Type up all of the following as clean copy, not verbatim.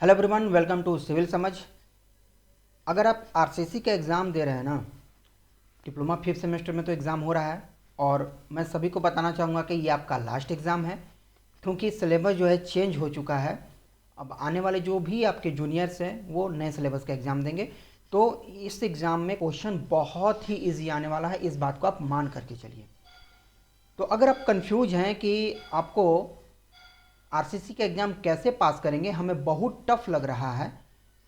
Hello everyone, welcome to civil समझ। अगर आप आरसीसी का एग्ज़ाम दे रहे हैं ना, डिप्लोमा 5th सेमेस्टर में तो एग्ज़ाम हो रहा है और मैं सभी को बताना चाहूँगा कि ये आपका लास्ट एग्ज़ाम है, क्योंकि सिलेबस जो है चेंज हो चुका है। अब आने वाले जो भी आपके जूनियर्स हैं वो नए सिलेबस का एग्ज़ाम देंगे, तो इस एग्ज़ाम में क्वेश्चन बहुत ही ईजी आने वाला है, इस बात को आप मान करके चलिए। तो अगर आप कंफ्यूज हैं कि आपको आरसीसी का एग्ज़ाम कैसे पास करेंगे, हमें बहुत टफ लग रहा है,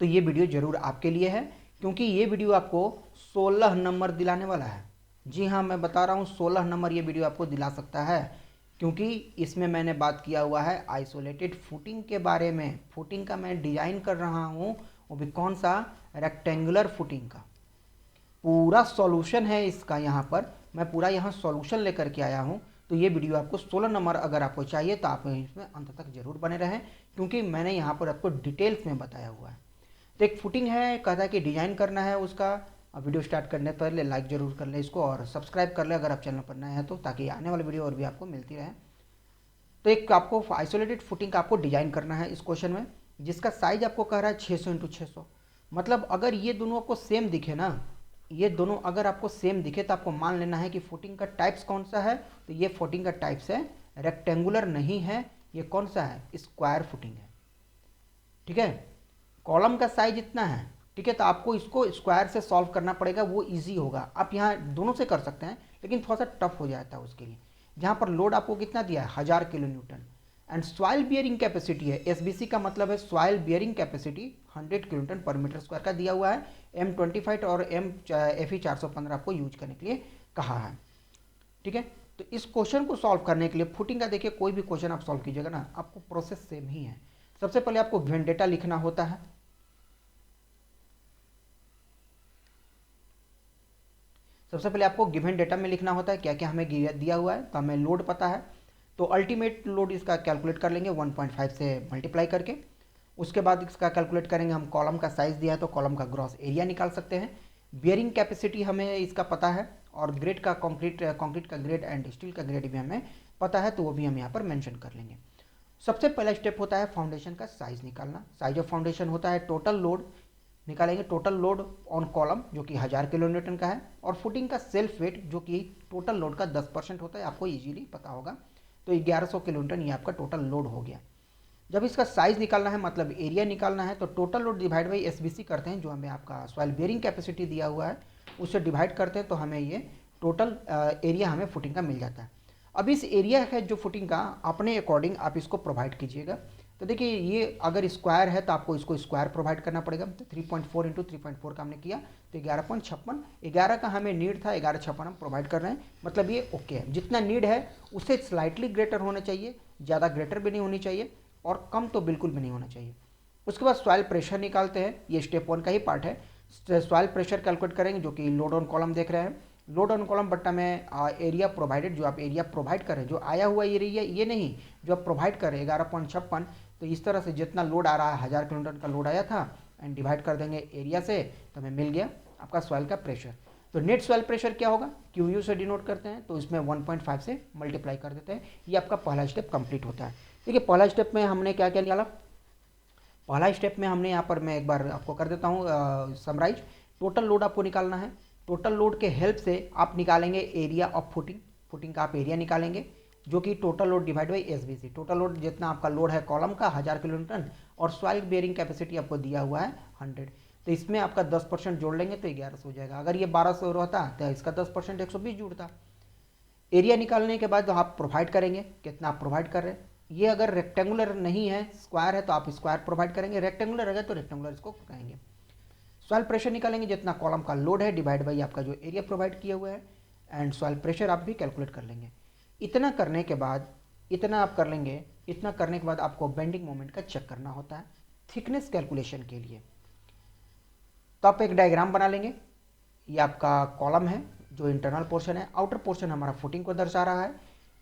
तो ये वीडियो ज़रूर आपके लिए है, क्योंकि ये वीडियो आपको 16 नंबर दिलाने वाला है। जी हाँ, मैं बता रहा हूँ 16 नंबर ये वीडियो आपको दिला सकता है, क्योंकि इसमें मैंने बात किया हुआ है आइसोलेटेड फुटिंग के बारे में। फुटिंग का मैं डिज़ाइन कर रहा हूँ, वो भी कौन सा, रेक्टेंगुलर फुटिंग का पूरा सॉल्यूशन है इसका। यहाँ पर मैं पूरा यहाँ सॉल्यूशन लेकर के आया हूँ। तो ये वीडियो आपको 16 नंबर अगर आपको चाहिए तो आप इसमें अंत तक जरूर बने रहें, क्योंकि मैंने यहाँ पर आपको डिटेल्स में बताया हुआ है। तो एक फुटिंग है, कहता है कि डिज़ाइन करना है उसका। वीडियो स्टार्ट करने पर पहले लाइक ज़रूर कर ले इसको और सब्सक्राइब कर ले अगर आप चैनल पर नए हैं तो, ताकि आने वाली वीडियो और भी आपको मिलती रहे। तो एक आपको आइसोलेटेड फुटिंग का आपको डिज़ाइन करना है इस क्वेश्चन में, जिसका साइज आपको कह रहा है 600x600। मतलब अगर ये दोनों आपको सेम दिखे ना, ये दोनों अगर आपको सेम दिखे तो आपको मान लेना है कि फुटिंग का टाइप्स कौन सा है। तो ये फुटिंग का टाइप्स है रेक्टेंगुलर नहीं है, ये कौन सा है, स्क्वायर फुटिंग है। ठीक है, कॉलम का साइज इतना है। ठीक है, तो आपको इसको स्क्वायर से सॉल्व करना पड़ेगा, वो इजी होगा। आप यहाँ दोनों से कर सकते हैं, लेकिन थोड़ा सा टफ हो जाता है उसके लिए। जहाँ पर लोड आपको कितना दिया है, 1000 kilo Newton. And soil bearing capacity है, एसबीसी का मतलब है soil bearing capacity 100 kilo Newton पर मीटर स्क्वायर का दिया हुआ है। M25 और FE 415 आपको यूज करने के लिए कहा है। ठीक है, तो इस क्वेश्चन को सॉल्व करने के लिए फुटिंग का देखिए, कोई भी क्वेश्चन आप सॉल्व कीजिएगा ना, आपको प्रोसेस सेम ही है। सबसे पहले आपको गिवन डेटा लिखना होता है। सबसे पहले आपको गिवन डेटा में लिखना होता है क्या क्या हमें दिया हुआ है। तो हमें लोड पता है, तो अल्टीमेट लोड इसका कैलकुलेट कर लेंगे 1.5 से मल्टीप्लाई करके। उसके बाद इसका कैलकुलेट करेंगे हम, कॉलम का साइज दिया है तो कॉलम का ग्रॉस एरिया निकाल सकते हैं। बियरिंग कैपेसिटी हमें इसका पता है, और ग्रेड का कंक्रीट का ग्रेड एंड स्टील का ग्रेड भी हमें पता है, तो वो भी हम यहाँ पर मेंशन कर लेंगे। सबसे पहला स्टेप होता है फाउंडेशन का साइज निकालना। साइज ऑफ फाउंडेशन होता है टोटल लोड, निकालेंगे टोटल लोड ऑन कॉलम जो कि 1000 किलो न्यूटन का है, और फुटिंग का सेल्फ वेट जो कि टोटल लोड का 10% होता है, आपको इजीली पता होगा। तो 1100 किलो न्यूटन ये आपका टोटल लोड हो गया। जब इसका साइज निकालना है, मतलब एरिया निकालना है, तो total load divide by SBC करते हैं, जो हमें आपका सॉइल बेयरिंग कैपेसिटी दिया हुआ है उससे डिवाइड करते हैं, तो हमें ये टोटल एरिया हमें फुटिंग का मिल जाता है। अब इस एरिया है जो फुटिंग का, अपने अकॉर्डिंग आप इसको प्रोवाइड कीजिएगा। तो देखिए, ये अगर स्क्वायर है तो आपको इसको स्क्वायर प्रोवाइड करना पड़ेगा। तो 3.4 इंटू 3.4 का हमने किया तो 11.56, 11 का हमें नीड था, 11.56 हम प्रोवाइड कर रहे हैं। मतलब ये ओके है, जितना नीड है उससे स्लाइटली ग्रेटर होना चाहिए, ज़्यादा ग्रेटर भी नहीं होनी चाहिए और कम तो बिल्कुल भी नहीं होना चाहिए। उसके बाद सॉइल प्रेशर निकालते हैं, ये स्टेप 1 का ही पार्ट है। सॉइल प्रेशर कैलकुलेट करेंगे, जो कि लोड ऑन कॉलम देख रहे हैं। लोड ऑन कॉलम बट्टा में एरिया प्रोवाइडेड, जो आप एरिया प्रोवाइड कर रहे हैं, जो आया हुआ एरिया ये नहीं, जो आप प्रोवाइड कर रहे हैं 11.56। तो इस तरह से जितना लोड आ रहा है, 1000 किलो न्यूटन का लोड आया था, एंड डिवाइड कर देंगे एरिया से, तो हमें मिल गया आपका सॉइल का प्रेशर। तो नेट सॉइल प्रेशर क्या होगा, क्यू से डिनोट करते हैं, तो इसमें 1.5 से मल्टीप्लाई कर देते हैं। ये आपका पहला स्टेप कंप्लीट होता है। देखिए, पहला स्टेप में हमने क्या क्या निकाला। पहला स्टेप में हमने यहाँ पर, मैं एक बार आपको कर देता हूँ समराइज। टोटल लोड आपको निकालना है। टोटल लोड के हेल्प से आप निकालेंगे एरिया ऑफ फुटिंग। फुटिंग का आप एरिया निकालेंगे, जो कि total load divide by SBC. Total load जितना आपका लोड है कॉलम का 1000 किलो न्यूटन, और सॉइल बेयरिंग कैपेसिटी आपको दिया हुआ है 100। तो इसमें आपका 10% जोड़ लेंगे तो 1100 हो जाएगा। अगर ये 1200 रहता तो इसका 10% 120 जुड़ता। एरिया निकालने के बाद आप प्रोवाइड करेंगे, कितना आप प्रोवाइड कर रहे हैं। ये अगर रेक्टेंगुलर नहीं है, स्क्वायर है, तो आप स्क्वायर प्रोवाइड करेंगे। रेक्टेंगुलर है तो रेक्टेंगुलर इसको कहेंगे। सॉइल प्रेशर निकालेंगे, जितना कॉलम का लोड है डिवाइड बाई आपका जो एरिया प्रोवाइड किया हुआ है, एंड सॉइल प्रेशर आप भी कैलकुलेट कर लेंगे। इतना करने के बाद, इतना आप कर लेंगे, इतना करने के बाद आपको बेंडिंग मोमेंट का चेक करना होता है थिकनेस कैलकुलेशन के लिए। तो आप एक डायग्राम बना लेंगे। ये आपका कॉलम है जो इंटरनल पोर्शन है, आउटर पोर्शन हमारा फुटिंग को दर्शा रहा है।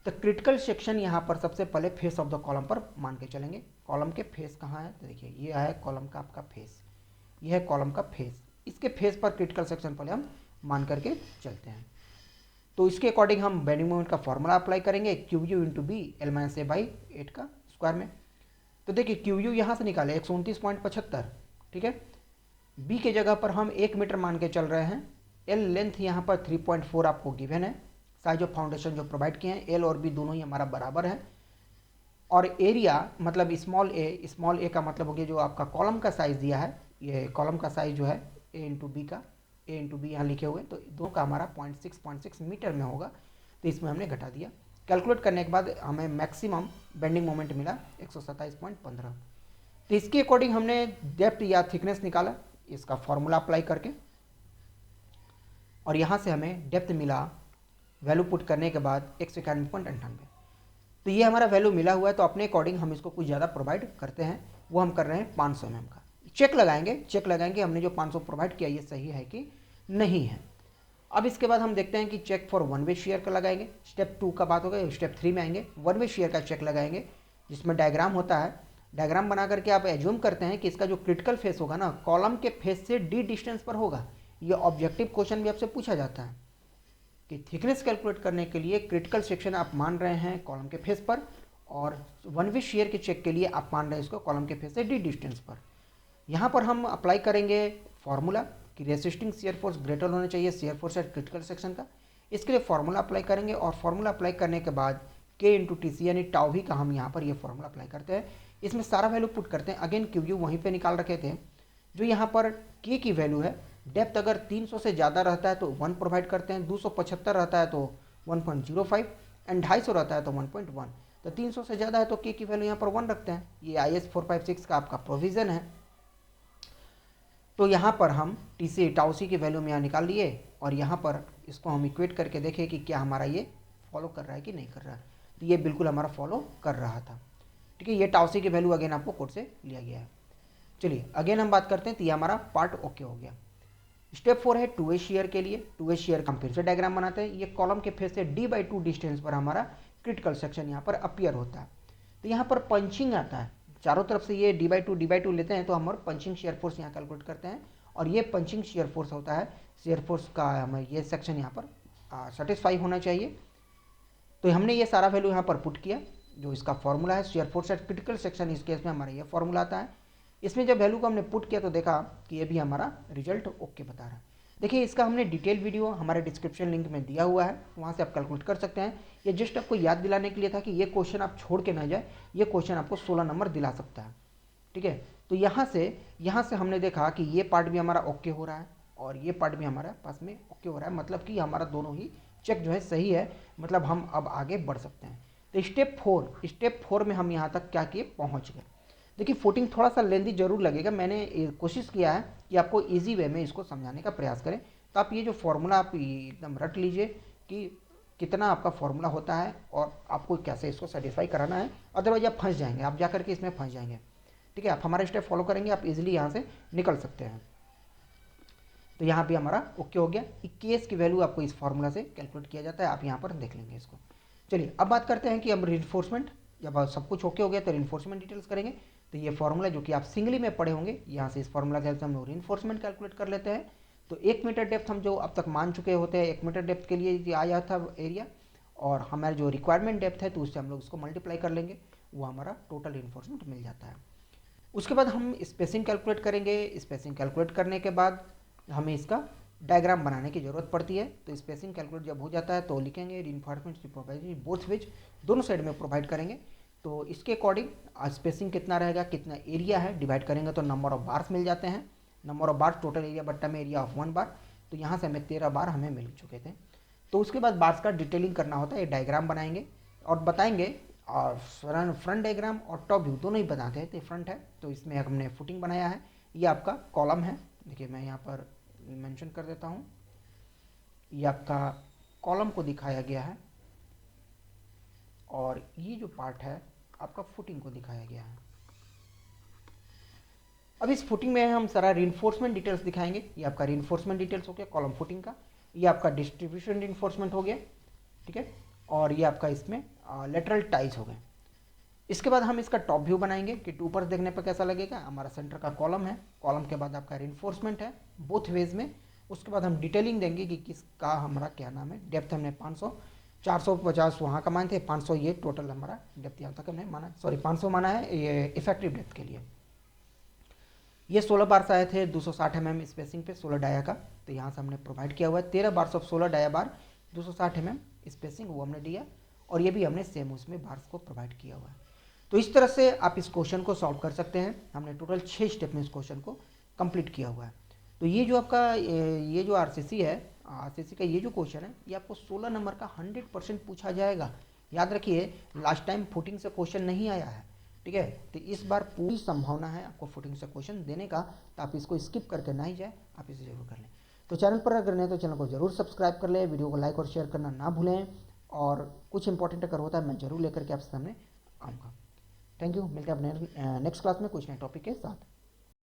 तो क्रिटिकल सेक्शन यहाँ पर सबसे पहले फेस ऑफ द कॉलम पर मान के चलेंगे। कॉलम के फेस कहाँ है, तो देखिए ये है कॉलम का आपका फेस, ये है कॉलम का फेस। इसके फेस पर क्रिटिकल सेक्शन पहले हम मान करके चलते हैं। तो इसके अकॉर्डिंग हम बेंडिंग मोमेंट का फॉर्मूला अप्लाई करेंगे, Q U into B L minus A by 8 का स्क्वायर में। तो देखिए क्यू यू यहाँ से निकाले 129.75, ठीक है। बी के जगह पर हम 1 मीटर मान के चल रहे हैं। एल लेंथ यहाँ पर 3.4 आपको गिवन है। साइज ऑफ फाउंडेशन जो प्रोवाइड किए हैं, एल और बी दोनों ही हमारा बराबर है। और एरिया मतलब स्मॉल ए का मतलब हो गया जो आपका कॉलम का साइज़ दिया है, ये कॉलम का साइज़ जो है ए इंटू बी यहाँ लिखे हुए, तो दोनों का हमारा 0.6 मीटर में होगा। तो इसमें हमने घटा दिया। कैलकुलेट करने के बाद हमें मैक्सिमम बेंडिंग मोमेंट मिला 127.15। तो इसके अकॉर्डिंग हमने डेप्थ या थिकनेस निकाला इसका फॉर्मूला अप्लाई करके, और यहाँ से हमें डेप्थ मिला वैल्यू पुट करने के बाद 191.98। तो ये हमारा वैल्यू मिला हुआ है। तो अपने अकॉर्डिंग हम इसको कुछ ज़्यादा प्रोवाइड करते हैं, वो हम कर रहे हैं 500 mm का। चेक लगाएंगे हमने जो 500 प्रोवाइड किया ये सही है कि नहीं है। अब इसके बाद हम देखते हैं कि check for one way shear का लगाएंगे। स्टेप 2 का बात होगा, स्टेप 3 में आएंगे। वन वे शेयर का चेक लगाएंगे जिसमें डायग्राम होता है। डायग्राम बना करके आप एज्यूम करते हैं कि इसका जो क्रिटिकल फेस होगा ना, कॉलम के फेस से डी डिस्टेंस पर होगा। ये ऑब्जेक्टिव क्वेश्चन भी आपसे पूछा जाता है कि थिकनेस कैलकुलेट करने के लिए क्रिटिकल सेक्शन आप मान रहे हैं कॉलम के फेस पर, और वन वे शेयर के चेक के लिए आप मान रहे हैं इसको कॉलम के फेस से डी डिस्टेंस पर। यहाँ पर हम अप्लाई करेंगे फॉर्मूला कि रेसिस्टिंग शेयर फोर्स ग्रेटर होना चाहिए shear force at critical section का। इसके लिए फॉर्मूला अप्लाई करेंगे, और फॉर्मूला अप्लाई करने के बाद के इंटू टी सी यानी टाउ भी का हम यहाँ पर ये फॉर्मूला अप्लाई करते हैं। इसमें सारा वैल्यू पुट करते हैं। अगेन क्यू यू वहीं पे निकाल रखे थे। जो यहाँ पर के की वैल्यू है, डेप्थ अगर 300 से ज़्यादा रहता है तो 1 प्रोवाइड करते हैं, 275 रहता है तो 1.05 एंड 250 रहता है तो 1.1। तो 300 से ज़्यादा है तो के की वैल्यू यहाँ पर 1 रखते हैं। ये IS 456 का आपका प्रोविज़न है। तो यहाँ पर हम टी सी टाउ सी की वैल्यू में यहाँ निकाल लिए, और यहाँ पर इसको हम इक्वेट करके देखें कि क्या हमारा ये फॉलो कर रहा है कि नहीं कर रहा है। तो ये बिल्कुल हमारा फॉलो कर रहा था, ठीक है। ये टाउ सी की वैल्यू अगेन आपको कोड से लिया गया है। चलिए अगेन हम बात करते हैं। तो ये हमारा पार्ट ओके हो गया। स्टेप 4 है टू वे शेयर के लिए। टू वे शेयर का हम फिर से डायग्राम बनाते हैं। ये कॉलम के फेस से d/2 डिस्टेंस पर हमारा क्रिटिकल सेक्शन यहाँ पर अपीयर होता है। तो यहाँ पर पंचिंग आता है चारों तरफ से, ये d/2 लेते हैं तो हम पंचिंग शेयर फोर्स यहाँ कैलकुलेट करते हैं, और ये पंचिंग शेयर फोर्स होता है। शेयर फोर्स का हमें ये सेक्शन यहाँ पर सेटिस्फाई होना चाहिए। तो हमने ये सारा वैल्यू यहाँ पर पुट किया। जो इसका फॉर्मूला है shear force at critical section, इस केस में हमारा ये फॉर्मूला आता है। इसमें जब वैल्यू को हमने पुट किया तो देखा कि ये भी हमारा रिजल्ट ओके बता रहा है। देखिए इसका हमने डिटेल वीडियो हमारे डिस्क्रिप्शन लिंक में दिया हुआ है, वहाँ से आप कैलकुलेट कर सकते हैं। ये जस्ट आपको याद दिलाने के लिए था कि ये क्वेश्चन आप छोड़ के ना जाए, ये क्वेश्चन आपको 16 नंबर दिला सकता है, ठीक है। तो यहाँ से हमने देखा कि ये पार्ट भी हमारा ओके हो रहा है, और ये पार्ट भी हमारा पास में ओके हो रहा है, मतलब कि हमारा दोनों ही चेक जो है सही है, मतलब हम अब आगे बढ़ सकते हैं। तो स्टेप 4 में हम यहाँ तक क्या किए, पहुँच गए। देखिए फुटिंग थोड़ा सा लेंदी जरूर लगेगा, मैंने कोशिश किया है कि आपको इजी वे में इसको समझाने का प्रयास करें। तो आप ये जो फॉर्मूला आप एकदम रट लीजिए कि कितना आपका फॉर्मूला होता है और आपको कैसे इसको सेटिस्फाई कराना है, अदरवाइज आप फंस जाएंगे, आप जा करके इसमें फंस जाएंगे, ठीक है। आप हमारे स्टेप फॉलो करेंगे, आप इजीली यहाँ से निकल सकते हैं। तो यहाँ भी हमारा ओके हो गया। केस की वैल्यू आपको इस फॉर्मूला से कैलकुलेट किया जाता है, आप यहाँ पर देख लेंगे इसको। चलिए अब बात करते हैं कि अब रिइंफोर्समेंट, जब सब कुछ ओके हो गया तो रिइंफोर्समेंट डिटेल्स करेंगे। तो ये फॉर्मूला जो कि आप सिंगली में पढ़े होंगे, यहाँ से इस फॉर्मूला के हेल्प से हम लोग रिइंफोर्समेंट कैलकुलेट कर लेते हैं। तो 1 मीटर डेप्थ हम जो अब तक मान चुके होते हैं, 1 मीटर डेप्थ के लिए आ जाता था एरिया, और हमारा जो रिक्वायरमेंट डेप्थ है तो उससे हम लोग इसको मल्टीप्लाई कर लेंगे, वो हमारा टोटल रिइंफोर्समेंट मिल जाता है। उसके बाद हम स्पेसिंग कैलकुलेट करेंगे। स्पेसिंग कैलकुलेट करने के बाद हमें इसका डायग्राम बनाने की ज़रूरत पड़ती है। तो स्पेसिंग कैलकुलेट जब हो जाता है तो लिखेंगे रिइंफोर्समेंट बोथ वेज, दोनों साइड में प्रोवाइड करेंगे। तो इसके अकॉर्डिंग स्पेसिंग कितना रहेगा, कितना एरिया है, डिवाइड करेंगे तो नंबर ऑफ बार्स मिल जाते हैं। Number of bars total area बट्टा में एरिया ऑफ 1 बार, तो यहाँ से हमें 13 बार हमें मिल चुके थे। तो उसके बाद बार्स का डिटेलिंग करना होता है, ये डायग्राम बनाएंगे और बताएंगे, और फ्रंट डायग्राम और टॉप व्यू दोनों ही बनाते हैं। तो फ्रंट है तो इसमें हमने फुटिंग बनाया है, ये आपका कॉलम है, देखिए मैं यहाँ पर मेंशन कर देता हूँ, ये आपका कॉलम को दिखाया गया है, और ये जो पार्ट है आपका फुटिंग को दिखाया गया है। अब इस फुटिंग में हम सारा रिइंफोर्समेंट डिटेल्स दिखाएंगे। ये आपका रिइंफोर्समेंट डिटेल्स हो गया कॉलम फुटिंग का, ये आपका डिस्ट्रीब्यूशन रिइंफोर्समेंट हो गया, ठीक है, और ये आपका इसमें लेटरल टाइज हो गए। इसके बाद हम इसका टॉप व्यू बनाएंगे कि ऊपर देखने पर कैसा लगेगा। हमारा सेंटर का कॉलम है, कॉलम के बाद आपका रिइंफोर्समेंट है बोथ वेज में। उसके बाद हम डिटेलिंग देंगे कि किसका हमारा क्या नाम है, डेप्थ हमने 500, 450 वहाँ का मान थे, 500 ये टोटल हमारा डेप्थ यहाँ तक हमने माना, सॉरी 500 माना है ये इफेक्टिव डेप्थ के लिए। ये 16 बार से आए थे 260 mm स्पेसिंग पे 16 डाया का, तो यहाँ से हमने प्रोवाइड किया हुआ है 13 bar of 16 dia bar 260 mm spacing वो हमने दिया, और ये भी हमने सेम उसमें बार्स को प्रोवाइड किया हुआ है। तो इस तरह से आप इस क्वेश्चन को सॉल्व कर सकते हैं। हमने टोटल 6 स्टेप में इस क्वेश्चन को कंप्लीट किया हुआ है। तो ये जो आपका ये जो आरसीसी है, आरसीसी का ये जो क्वेश्चन है ये आपको 16 नंबर का 100% पूछा जाएगा। याद रखिए लास्ट टाइम फुटिंग से क्वेश्चन नहीं आया है, ठीक है, तो इस बार पूरी संभावना है आपको फुटिंग से क्वेश्चन देने का, तो आप इसको स्किप करके ना ही जाए, आप इसे जरूर कर लें। तो चैनल पर अगर नहीं तो चैनल को जरूर सब्सक्राइब कर लें, वीडियो को लाइक और शेयर करना ना भूलें, और कुछ इंपॉर्टेंट अगर होता है मैं जरूर लेकर के आपके सामने आऊँगा। थैंक यू, मिलते हैं अपने नेक्स्ट क्लास में कुछ नए टॉपिक के साथ।